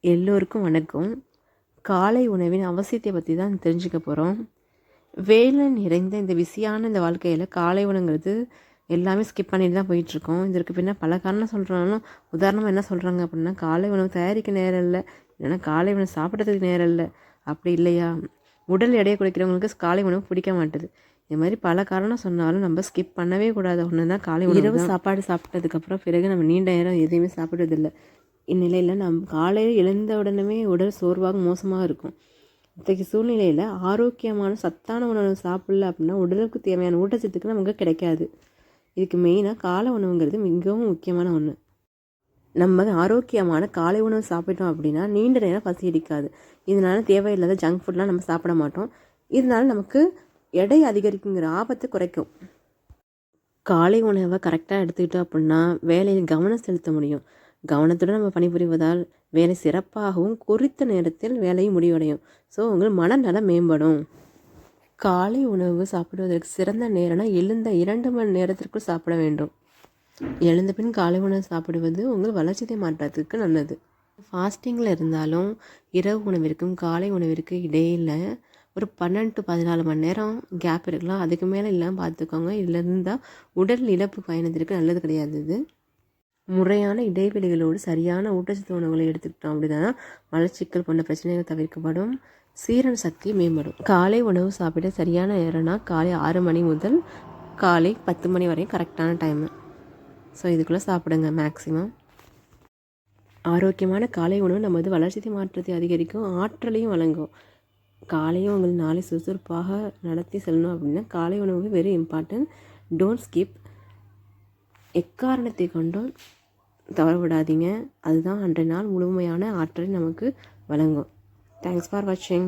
எல்லோருக்கும் வணக்கம். காலை உணவின் அவசியத்தை பற்றி தான் தெரிஞ்சுக்க போகிறோம். வேலை நிறைந்த இந்த பிஸியான இந்த வாழ்க்கையில் காலை உணவுங்கிறது எல்லாமே ஸ்கிப் பண்ணிட்டு தான் போயிட்டுருக்கோம். இதற்கு பின்ன பல காரணம் சொல்கிறாலும், உதாரணமாக என்ன சொல்கிறாங்க அப்படின்னா, காலை உணவு தயாரிக்க நேரம் இல்லை, இல்லைன்னா காலை உணவு சாப்பிட்றதுக்கு நேரம் இல்லை, அப்படி இல்லையா உடல் எடையை குறைக்கிறவங்களுக்கு காலை உணவு பிடிக்க மாட்டுது. இது மாதிரி பல காரணம் சொன்னாலும் நம்ம ஸ்கிப் பண்ணவே கூடாது. ஒன்று தான் காலை உணவு. இரவு சாப்பாடு சாப்பிட்டதுக்கப்புறம் பிறகு நம்ம நீண்ட நேரம் எதையுமே சாப்பிட்றதில்லை. இந்நிலையில் நம்ம காலையில் எழுந்த உடனே உடல் சோர்வாக மோசமாக இருக்கும். இத்தகைய சூழ்நிலையில் ஆரோக்கியமான சத்தான உணவு சாப்பிடல அப்படின்னா உடலுக்கு தேவையான ஊட்டச்சத்துக்கு நமக்கு கிடைக்காது. இதுக்கு மெயினாக காலை உணவுங்கிறது மிகவும் முக்கியமான ஒன்று. நம்ம ஆரோக்கியமான காலை உணவு சாப்பிட்டோம் அப்படின்னா நீண்ட நேரம் பசி அடிக்காது. இதனால தேவையில்லாத ஜங்க் ஃபுட்லாம் நம்ம சாப்பிட மாட்டோம். இதனால நமக்கு எடை அதிகரிக்குங்கிற ஆபத்தை குறைக்கும். காலை உணவை கரெக்டாக எடுத்துக்கிட்டோம் அப்படின்னா வேலையில் கவனம் செலுத்த முடியும். கவனத்துடன் நம்ம பணிபுரிவதால் வேலை சிறப்பாகவும் குறித்த நேரத்தில் வேலையும் முடிவடையும். ஸோ உங்கள் மனநலம் மேம்படும். காலை உணவு சாப்பிடுவதற்கு சிறந்த நேரம்னா எழுந்த 2 மணி நேரத்திற்குள் சாப்பிட வேண்டும். எழுந்த பின் காலை உணவு சாப்பிடுவது உங்கள் வளர்ச்சிதை மாற்றத்துக்கு நல்லது. ஃபாஸ்டிங்கில் இருந்தாலும் இரவு உணவிற்கும் காலை உணவிற்கு இடையில் ஒரு 12 to 14 மணி நேரம் கேப் இருக்கலாம். அதுக்கு மேலே இல்லாமல் பார்த்துக்கோங்க. இதில் இருந்தால் உடல் இழப்பு பயணத்திற்கு நல்லது கிடையாது. இது முறையான இடைவெளிகளோடு சரியான ஊட்டச்சத்து உணவுகளை எடுத்துக்கிட்டோம் அப்படின்னா மலச்சிக்கல் போன்ற பிரச்சனைகள் தவிர்க்கப்படும். சீரண சக்தி மேம்படும். காலை உணவு சாப்பிட சரியான நேரம்னா காலை 6 மணி முதல் காலை 10 மணி வரையும் கரெக்டான டைமு. ஸோ இதுக்குள்ளே சாப்பிடுங்க மேக்ஸிமம். ஆரோக்கியமான காலை உணவு நமது வளர்ச்சி மாற்றத்தை அதிகரிக்கும், ஆற்றலையும் வழங்கும். காலையும் உங்கள் நாளை சுறுசுறுப்பாக நடத்தி செல்லணும் அப்படின்னா காலை உணவு வெரி இம்பார்ட்டன்ட். Don't skip. எக்காரணத்தை கொண்டும் தவற விடாதீங்க. அதுதான் அன்றைய நாள் முழுமையான ஆற்றலை நமக்கு வழங்கும். தேங்க்ஸ் ஃபார் வாட்சிங்.